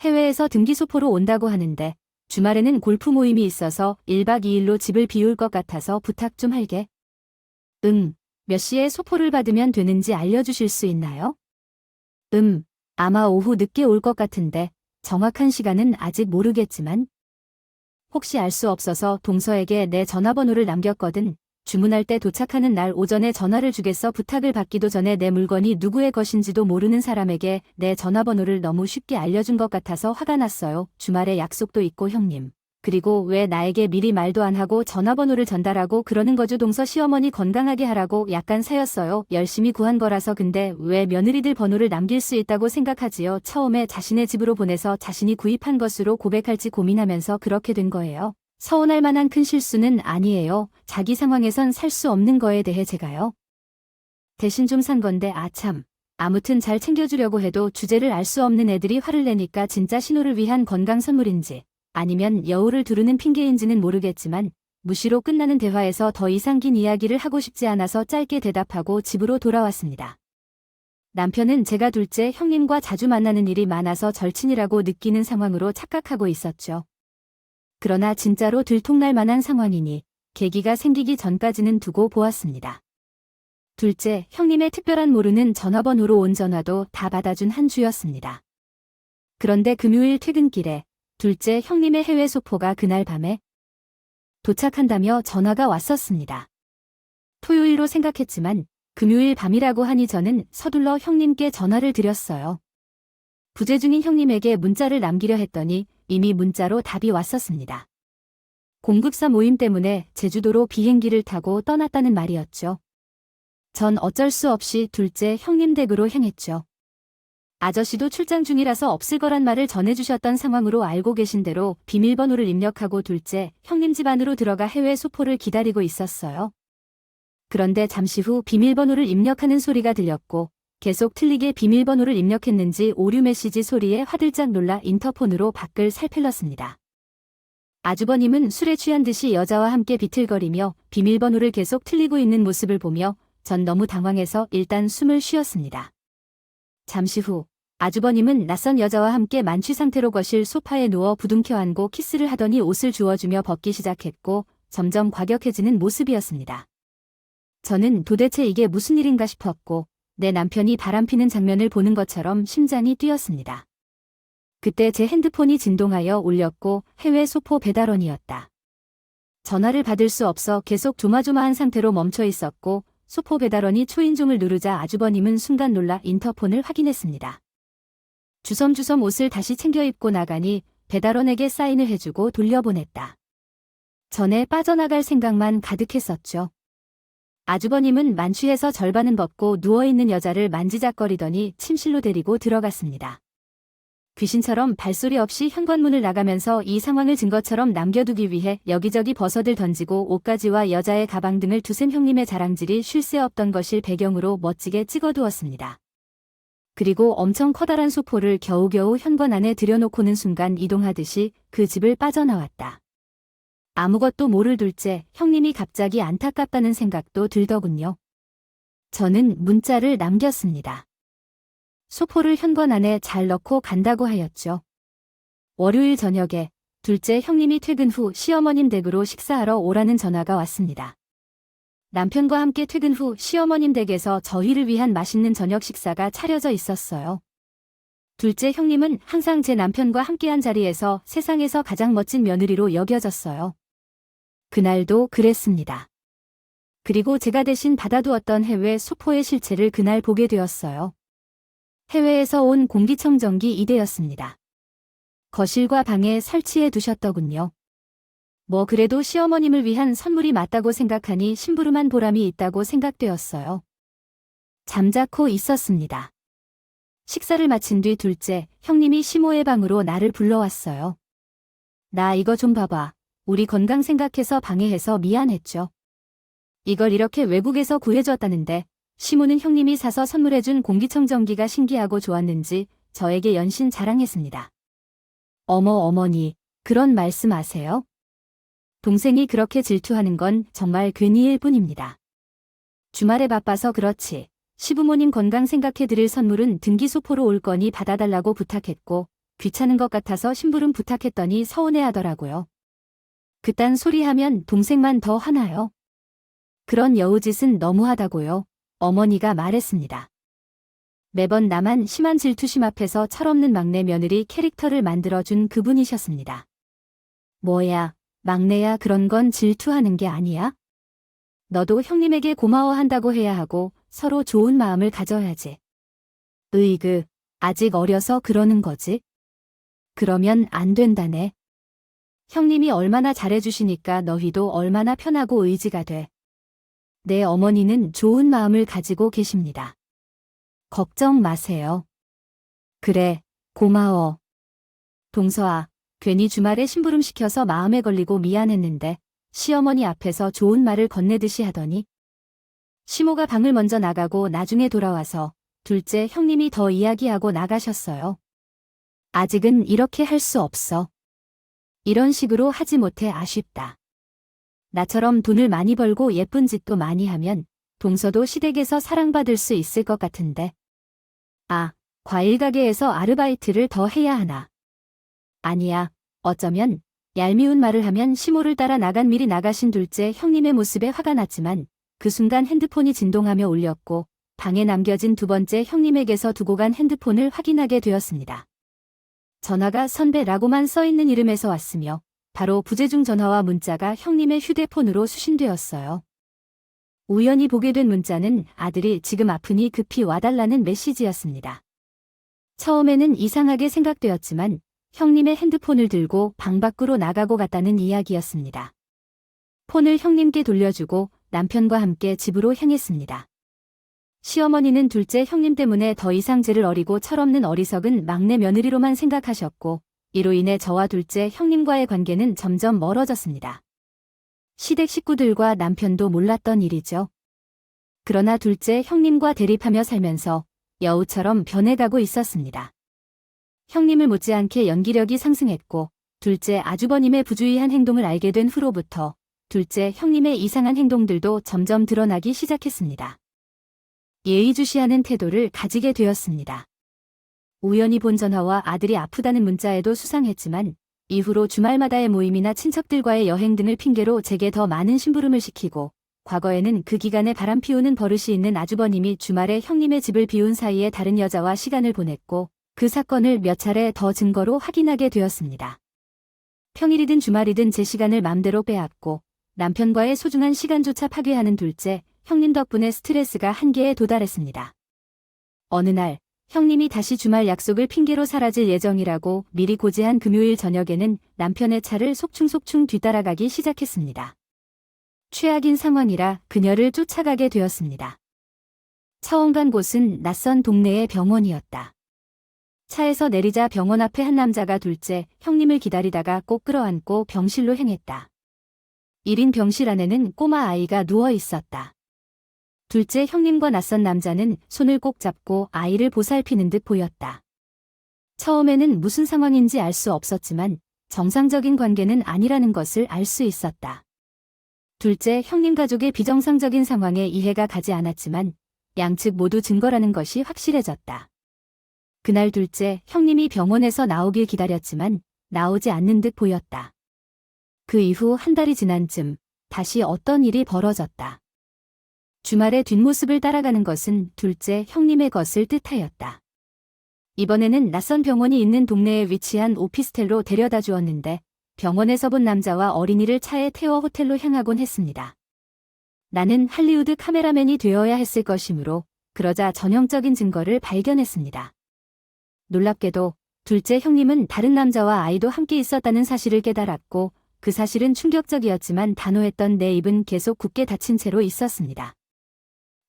해외에서 등기 소포로 온다고 하는데 주말에는 골프 모임이 있어서 1박 2일로 집을 비울 것 같아서 부탁 좀 할게. 응, 몇 시에 소포를 받으면 되는지 알려주실 수 있나요? 아마 오후 늦게 올 것 같은데 정확한 시간은 아직 모르겠지만 혹시 알 수 없어서 동서에게 내 전화번호를 남겼거든. 주문할 때 도착하는 날 오전에 전화를 주겠어. 부탁을 받기도 전에 내 물건이 누구의 것인지도 모르는 사람에게 내 전화번호를 너무 쉽게 알려준 것 같아서 화가 났어요. 주말에 약속도 있고 형님. 그리고 왜 나에게 미리 말도 안 하고 전화번호를 전달하고 그러는 거죠. 동서 시어머니 건강하게 하라고 약간 사였어요. 열심히 구한 거라서. 근데 왜 며느리들 번호를 남길 수 있다고 생각하지요? 처음에 자신의 집으로 보내서 자신이 구입한 것으로 고백할지 고민하면서 그렇게 된 거예요. 서운할 만한 큰 실수는 아니에요. 자기 상황에선 살 수 없는 거에 대해 제가요. 대신 좀 산 건데 아참. 아무튼 잘 챙겨주려고 해도 주제를 알 수 없는 애들이 화를 내니까 진짜 신호를 위한 건강 선물인지 아니면 여우를 두르는 핑계인지는 모르겠지만 무시로 끝나는 대화에서 더 이상 긴 이야기를 하고 싶지 않아서 짧게 대답하고 집으로 돌아왔습니다. 남편은 제가 둘째 형님과 자주 만나는 일이 많아서 절친이라고 느끼는 상황으로 착각하고 있었죠. 그러나 진짜로 들통날 만한 상황이니 계기가 생기기 전까지는 두고 보았습니다. 둘째 형님의 특별한 모르는 전화번호로 온 전화도 다 받아준 한 주였습니다. 그런데 금요일 퇴근길에 둘째 형님의 해외 소포가 그날 밤에 도착한다며 전화가 왔었습니다. 토요일로 생각했지만 금요일 밤이라고 하니 저는 서둘러 형님께 전화를 드렸어요. 부재 중인 형님에게 문자를 남기려 했더니 이미 문자로 답이 왔었습니다. 공급사 모임 때문에 제주도로 비행기를 타고 떠났다는 말이었죠. 전 어쩔 수 없이 둘째 형님 댁으로 향했죠. 아저씨도 출장 중이라서 없을 거란 말을 전해주셨던 상황으로 알고 계신 대로 비밀번호를 입력하고 둘째 형님 집 안으로 들어가 해외 소포를 기다리고 있었어요. 그런데 잠시 후 비밀번호를 입력하는 소리가 들렸고 계속 틀리게 비밀번호를 입력했는지 오류 메시지 소리에 화들짝 놀라 인터폰으로 밖을 살필렀습니다. 아주버님은 술에 취한 듯이 여자와 함께 비틀거리며 비밀번호를 계속 틀리고 있는 모습을 보며 전 너무 당황해서 일단 숨을 쉬었습니다. 잠시 후 아주버님은 낯선 여자와 함께 만취 상태로 거실 소파에 누워 부둥켜 안고 키스를 하더니 옷을 주워주며 벗기 시작했고 점점 과격해지는 모습이었습니다. 저는 도대체 이게 무슨 일인가 싶었고 내 남편이 바람피는 장면을 보는 것처럼 심장이 뛰었습니다. 그때 제 핸드폰이 진동하여 울렸고 해외 소포 배달원이었다. 전화를 받을 수 없어 계속 조마조마한 상태로 멈춰 있었고 소포 배달원이 초인종을 누르자 아주버님은 순간 놀라 인터폰을 확인했습니다. 주섬주섬 옷을 다시 챙겨 입고 나가니 배달원에게 사인을 해주고 돌려보냈다. 전에 빠져나갈 생각만 가득했었죠. 아주버님은 만취해서 절반은 벗고 누워있는 여자를 만지작거리더니 침실로 데리고 들어갔습니다. 귀신처럼 발소리 없이 현관문을 나가면서 이 상황을 증거처럼 남겨두기 위해 여기저기 버섯을 던지고 옷가지와 여자의 가방 등을 두셈 형님의 자랑질이 쉴 새 없던 것을 배경으로 멋지게 찍어두었습니다. 그리고 엄청 커다란 소포를 겨우겨우 현관 안에 들여놓고는 순간 이동하듯이 그 집을 빠져나왔다. 아무것도 모를 둘째 형님이 갑자기 안타깝다는 생각도 들더군요. 저는 문자를 남겼습니다. 소포를 현관 안에 잘 넣고 간다고 하였죠. 월요일 저녁에 둘째 형님이 퇴근 후 시어머님 댁으로 식사하러 오라는 전화가 왔습니다. 남편과 함께 퇴근 후 시어머님 댁에서 저희를 위한 맛있는 저녁 식사가 차려져 있었어요. 둘째 형님은 항상 제 남편과 함께한 자리에서 세상에서 가장 멋진 며느리로 여겨졌어요. 그날도 그랬습니다. 그리고 제가 대신 받아두었던 해외 소포의 실체를 그날 보게 되었어요. 해외에서 온 공기청정기 2대였습니다. 거실과 방에 설치해 두셨더군요. 뭐 그래도 시어머님을 위한 선물이 맞다고 생각하니 심부름한 보람이 있다고 생각되었어요. 잠자코 있었습니다. 식사를 마친 뒤 둘째 형님이 시모의 방으로 나를 불러왔어요. 나 이거 좀 봐봐. 우리 건강 생각해서 방해해서 미안했죠. 이걸 이렇게 외국에서 구해줬다는데 시모는 형님이 사서 선물해준 공기청정기가 신기하고 좋았는지 저에게 연신 자랑했습니다. 어머 어머니, 그런 말씀 하세요? 동생이 그렇게 질투하는 건 정말 괜히일 뿐입니다. 주말에 바빠서 그렇지. 시부모님 건강 생각해 드릴 선물은 등기소포로 올 거니 받아달라고 부탁했고 귀찮은 것 같아서 심부름 부탁했더니 서운해하더라고요. 그딴 소리 하면 동생만 더 화나요. 그런 여우짓은 너무하다고요. 어머니가 말했습니다. 매번 나만 심한 질투심 앞에서 철없는 막내 며느리 캐릭터를 만들어준 그분이셨습니다. 뭐야, 막내야 그런 건 질투하는 게 아니야? 너도 형님에게 고마워한다고 해야 하고 서로 좋은 마음을 가져야지. 으이그, 아직 어려서 그러는 거지? 그러면 안 된다네. 형님이 얼마나 잘해주시니까 너희도 얼마나 편하고 의지가 돼. 내 어머니는 좋은 마음을 가지고 계십니다. 걱정 마세요. 그래, 고마워. 동서아, 괜히 주말에 심부름 시켜서 마음에 걸리고 미안했는데 시어머니 앞에서 좋은 말을 건네듯이 하더니 시모가 방을 먼저 나가고 나중에 돌아와서 둘째 형님이 더 이야기하고 나가셨어요. 아직은 이렇게 할 수 없어. 이런 식으로 하지 못해 아쉽다. 나처럼 돈을 많이 벌고 예쁜 짓도 많이 하면 동서도 시댁에서 사랑받을 수 있을 것 같은데. 아, 과일 가게에서 아르바이트를 더 해야 하나. 아니야, 어쩌면 얄미운 말을 하면 시모를 따라 나간 미리 나가신 둘째 형님의 모습에 화가 났지만 그 순간 핸드폰이 진동하며 울렸고 방에 남겨진 두 번째 형님에게서 두고 간 핸드폰을 확인하게 되었습니다. 전화가 선배라고만 써있는 이름에서 왔으며 바로 부재중 전화와 문자가 형님의 휴대폰으로 수신되었어요. 우연히 보게 된 문자는 아들이 지금 아프니 급히 와달라는 메시지였습니다. 처음에는 이상하게 생각되었지만 형님의 핸드폰을 들고 방 밖으로 나가고 갔다는 이야기였습니다. 폰을 형님께 돌려주고 남편과 함께 집으로 향했습니다. 시어머니는 둘째 형님 때문에 더 이상 제를 어리고 철없는 어리석은 막내 며느리로만 생각하셨고 이로 인해 저와 둘째 형님과의 관계는 점점 멀어졌습니다. 시댁 식구들과 남편도 몰랐던 일이죠. 그러나 둘째 형님과 대립하며 살면서 여우처럼 변해가고 있었습니다. 형님을 못지않게 연기력이 상승했고 둘째 아주버님의 부주의한 행동을 알게 된 후로부터 둘째 형님의 이상한 행동들도 점점 드러나기 시작했습니다. 예의주시하는 태도를 가지게 되었습니다. 우연히 본 전화와 아들이 아프다는 문자에도 수상했지만 이후로 주말마다의 모임이나 친척들과의 여행 등을 핑계로 제게 더 많은 심부름을 시키고 과거에는 그 기간에 바람 피우는 버릇이 있는 아주버님이 주말에 형님의 집을 비운 사이에 다른 여자와 시간을 보냈고 그 사건을 몇 차례 더 증거로 확인하게 되었습니다. 평일이든 주말이든 제 시간을 맘대로 빼앗고 남편과의 소중한 시간조차 파괴하는 둘째 형님 덕분에 스트레스가 한계에 도달했습니다. 어느 날 형님이 다시 주말 약속을 핑계로 사라질 예정이라고 미리 고지한 금요일 저녁에는 남편의 차를 속충속충 뒤따라가기 시작했습니다. 최악인 상황이라 그녀를 쫓아가게 되었습니다. 처음 간 곳은 낯선 동네의 병원이었다. 차에서 내리자 병원 앞에 한 남자가 둘째 형님을 기다리다가 꼭 끌어안고 병실로 행했다. 1인 병실 안에는 꼬마 아이가 누워 있었다. 둘째 형님과 낯선 남자는 손을 꼭 잡고 아이를 보살피는 듯 보였다. 처음에는 무슨 상황인지 알 수 없었지만 정상적인 관계는 아니라는 것을 알 수 있었다. 둘째 형님 가족의 비정상적인 상황에 이해가 가지 않았지만 양측 모두 증거라는 것이 확실해졌다. 그날 둘째 형님이 병원에서 나오길 기다렸지만 나오지 않는 듯 보였다. 그 이후 한 달이 지난 쯤 다시 어떤 일이 벌어졌다. 주말에 뒷모습을 따라가는 것은 둘째 형님의 것을 뜻하였다. 이번에는 낯선 병원이 있는 동네에 위치한 오피스텔로 데려다 주었는데 병원에서 본 남자와 어린이를 차에 태워 호텔로 향하곤 했습니다. 나는 할리우드 카메라맨이 되어야 했을 것이므로 그러자 전형적인 증거를 발견했습니다. 놀랍게도 둘째 형님은 다른 남자와 아이도 함께 있었다는 사실을 깨달았고 그 사실은 충격적이었지만 단호했던 내 입은 계속 굳게 닫힌 채로 있었습니다.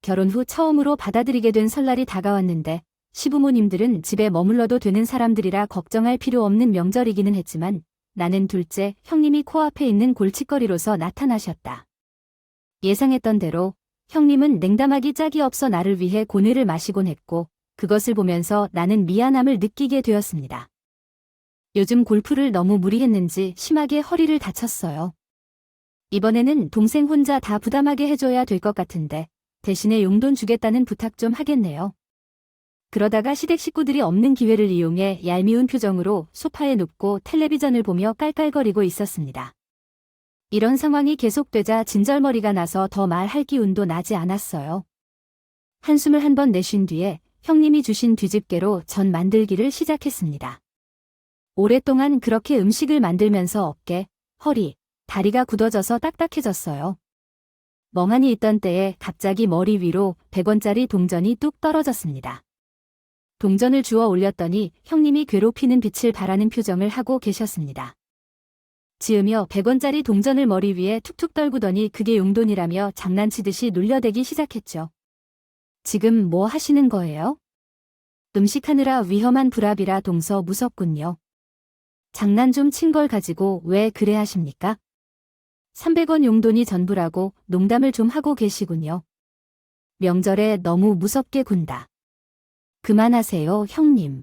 결혼 후 처음으로 받아들이게 된 설날이 다가왔는데 시부모님들은 집에 머물러도 되는 사람들이라 걱정할 필요 없는 명절이기는 했지만 나는 둘째 형님이 코앞에 있는 골칫거리로서 나타나셨다. 예상했던 대로 형님은 냉담하기 짝이 없어 나를 위해 고뇌를 마시곤 했고 그것을 보면서 나는 미안함을 느끼게 되었습니다. 요즘 골프를 너무 무리했는지 심하게 허리를 다쳤어요. 이번에는 동생 혼자 다 부담하게 해줘야 될 것 같은데 대신에 용돈 주겠다는 부탁 좀 하겠네요. 그러다가 시댁 식구들이 없는 기회를 이용해 얄미운 표정으로 소파에 눕고 텔레비전을 보며 깔깔거리고 있었습니다. 이런 상황이 계속되자 진절머리가 나서 더 말할 기운도 나지 않았어요. 한숨을 한 번 내쉰 뒤에 형님이 주신 뒤집개로 전 만들기를 시작했습니다. 오랫동안 그렇게 음식을 만들면서 어깨, 허리, 다리가 굳어져서 딱딱해졌어요. 멍하니 있던 때에 갑자기 머리 위로 100원짜리 동전이 뚝 떨어졌습니다. 동전을 주워 올렸더니 형님이 괴롭히는 빛을 발하는 표정을 하고 계셨습니다. 지으며 100원짜리 동전을 머리 위에 툭툭 떨구더니 그게 용돈이라며 장난치듯이 놀려대기 시작했죠. 지금 뭐 하시는 거예요? 음식하느라 위험한 불합이라 동서 무섭군요. 장난 좀 친 걸 가지고 왜 그래 하십니까? 300원 용돈이 전부라고 농담을 좀 하고 계시군요. 명절에 너무 무섭게 군다. 그만하세요, 형님.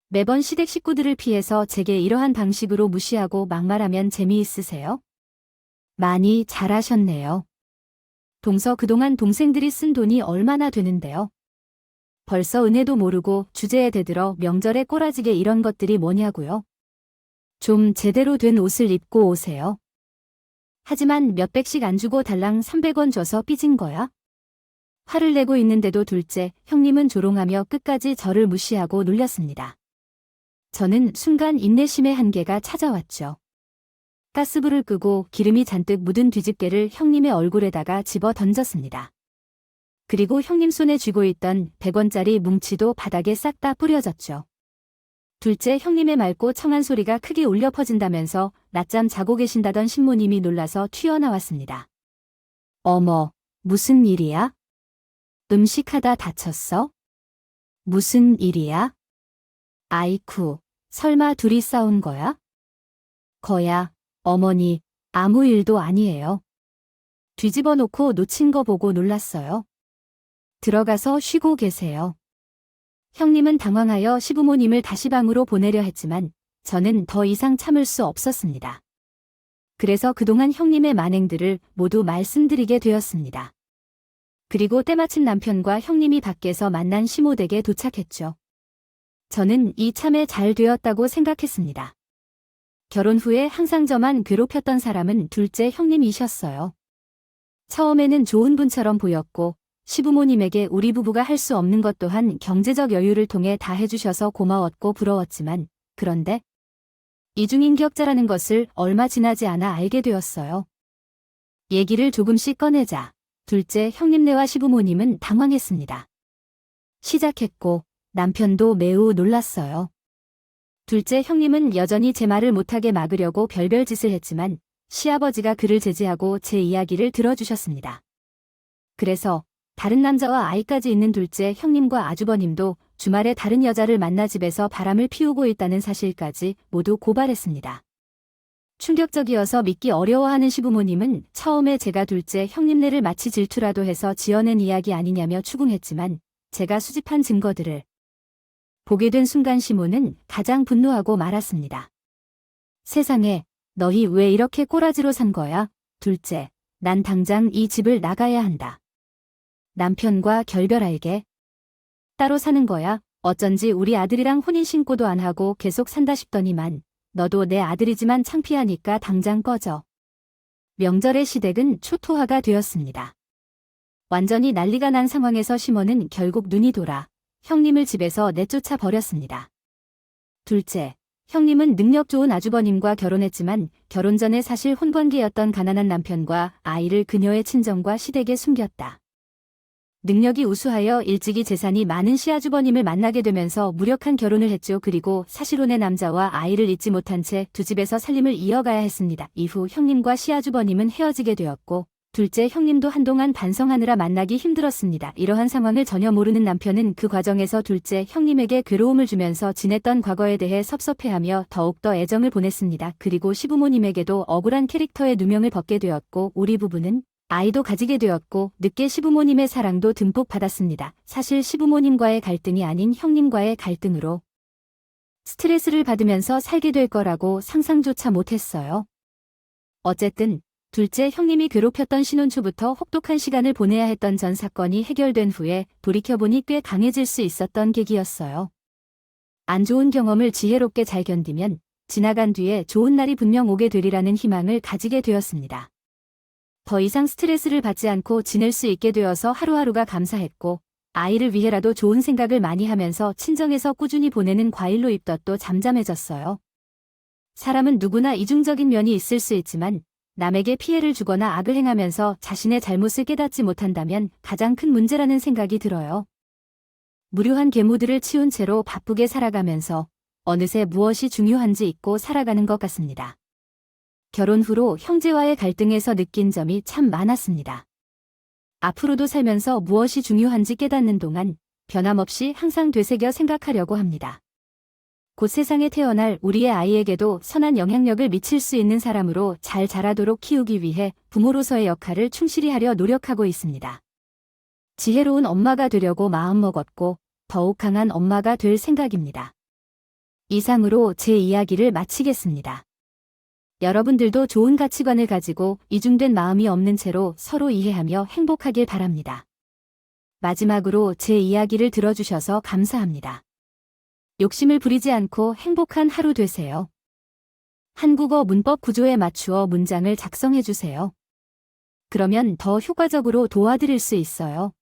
매번 시댁 식구들을 피해서 제게 이러한 방식으로 무시하고 막말하면 재미있으세요? 많이 잘하셨네요. 동서 그동안 동생들이 쓴 돈이 얼마나 되는데요? 벌써 은혜도 모르고 주제에 대들어 명절에 꼬라지게 이런 것들이 뭐냐고요? 좀 제대로 된 옷을 입고 오세요. 하지만 몇백씩 안 주고 달랑 300원 줘서 삐진 거야? 화를 내고 있는데도 둘째 형님은 조롱하며 끝까지 저를 무시하고 놀렸습니다. 저는 순간 인내심의 한계가 찾아왔죠. 가스불을 끄고 기름이 잔뜩 묻은 뒤집개를 형님의 얼굴에다가 집어 던졌습니다. 그리고 형님 손에 쥐고 있던 100원짜리 뭉치도 바닥에 싹 다 뿌려졌죠. 둘째 형님의 맑고 청한 소리가 크게 울려 퍼진다면서 낮잠 자고 계신다던 신모님이 놀라서 튀어나왔습니다. 어머, 무슨 일이야? 음식하다 다쳤어? 무슨 일이야? 아이쿠, 설마 둘이 싸운 거야? 거야, 어머니, 아무 일도 아니에요. 뒤집어 놓고 놓친 거 보고 놀랐어요. 들어가서 쉬고 계세요. 형님은 당황하여 시부모님을 다시 방으로 보내려 했지만 저는 더 이상 참을 수 없었습니다. 그래서 그동안 형님의 만행들을 모두 말씀드리게 되었습니다. 그리고 때마침 남편과 형님이 밖에서 만난 시모댁에 도착했죠. 저는 이참에 잘 되었다고 생각했습니다. 결혼 후에 항상 저만 괴롭혔던 사람은 둘째 형님이셨어요. 처음에는 좋은 분처럼 보였고 시부모님에게 우리 부부가 할 수 없는 것 또한 경제적 여유를 통해 다 해주셔서 고마웠고 부러웠지만 그런데 이중인격자라는 것을 얼마 지나지 않아 알게 되었어요. 얘기를 조금씩 꺼내자 둘째 형님네와 시부모님은 당황했습니다. 시작했고 남편도 매우 놀랐어요. 둘째 형님은 여전히 제 말을 못하게 막으려고 별별 짓을 했지만 시아버지가 그를 제지하고 제 이야기를 들어주셨습니다. 그래서 다른 남자와 아이까지 있는 둘째 형님과 아주버님도 주말에 다른 여자를 만나 집에서 바람을 피우고 있다는 사실까지 모두 고발했습니다. 충격적이어서 믿기 어려워하는 시부모님은 처음에 제가 둘째 형님네를 마치 질투라도 해서 지어낸 이야기 아니냐며 추궁했지만 제가 수집한 증거들을 보게 된 순간 시모는 가장 분노하고 말았습니다. 세상에, 너희 왜 이렇게 꼬라지로 산 거야? 둘째, 난 당장 이 집을 나가야 한다. 남편과 결별할게. 따로 사는 거야. 어쩐지 우리 아들이랑 혼인신고도 안 하고 계속 산다 싶더니만 너도 내 아들이지만 창피하니까 당장 꺼져. 명절의 시댁은 초토화가 되었습니다. 완전히 난리가 난 상황에서 시모는 결국 눈이 돌아 형님을 집에서 내쫓아 버렸습니다. 둘째, 형님은 능력 좋은 아주버님과 결혼했지만 결혼 전에 사실 혼관계였던 가난한 남편과 아이를 그녀의 친정과 시댁에 숨겼다. 능력이 우수하여 일찍이 재산이 많은 시아주버님을 만나게 되면서 무력한 결혼을 했죠. 그리고 사실혼의 남자와 아이를 잊지 못한 채 두 집에서 살림을 이어가야 했습니다. 이후 형님과 시아주버님은 헤어지게 되었고 둘째 형님도 한동안 반성하느라 만나기 힘들었습니다. 이러한 상황을 전혀 모르는 남편은 그 과정에서 둘째 형님에게 괴로움을 주면서 지냈던 과거에 대해 섭섭해하며 더욱더 애정을 보냈습니다. 그리고 시부모님에게도 억울한 캐릭터의 누명을 벗게 되었고 우리 부부는 아이도 가지게 되었고 늦게 시부모님의 사랑도 듬뿍 받았습니다. 사실 시부모님과의 갈등이 아닌 형님과의 갈등으로 스트레스를 받으면서 살게 될 거라고 상상조차 못했어요. 어쨌든 둘째 형님이 괴롭혔던 신혼 초부터 혹독한 시간을 보내야 했던 전 사건이 해결된 후에 돌이켜보니 꽤 강해질 수 있었던 계기였어요. 안 좋은 경험을 지혜롭게 잘 견디면 지나간 뒤에 좋은 날이 분명 오게 되리라는 희망을 가지게 되었습니다. 더 이상 스트레스를 받지 않고 지낼 수 있게 되어서 하루하루가 감사했고 아이를 위해라도 좋은 생각을 많이 하면서 친정에서 꾸준히 보내는 과일로 입덧도 잠잠해졌어요. 사람은 누구나 이중적인 면이 있을 수 있지만 남에게 피해를 주거나 악을 행하면서 자신의 잘못을 깨닫지 못한다면 가장 큰 문제라는 생각이 들어요. 무료한 계모들을 치운 채로 바쁘게 살아가면서 어느새 무엇이 중요한지 잊고 살아가는 것 같습니다. 결혼 후로 형제와의 갈등에서 느낀 점이 참 많았습니다. 앞으로도 살면서 무엇이 중요한지 깨닫는 동안 변함없이 항상 되새겨 생각하려고 합니다. 곧 세상에 태어날 우리의 아이에게도 선한 영향력을 미칠 수 있는 사람으로 잘 자라도록 키우기 위해 부모로서의 역할을 충실히 하려 노력하고 있습니다. 지혜로운 엄마가 되려고 마음먹었고 더욱 강한 엄마가 될 생각입니다. 이상으로 제 이야기를 마치겠습니다. 여러분들도 좋은 가치관을 가지고 이중된 마음이 없는 채로 서로 이해하며 행복하길 바랍니다. 마지막으로 제 이야기를 들어주셔서 감사합니다. 욕심을 부리지 않고 행복한 하루 되세요. 한국어 문법 구조에 맞추어 문장을 작성해주세요. 그러면 더 효과적으로 도와드릴 수 있어요.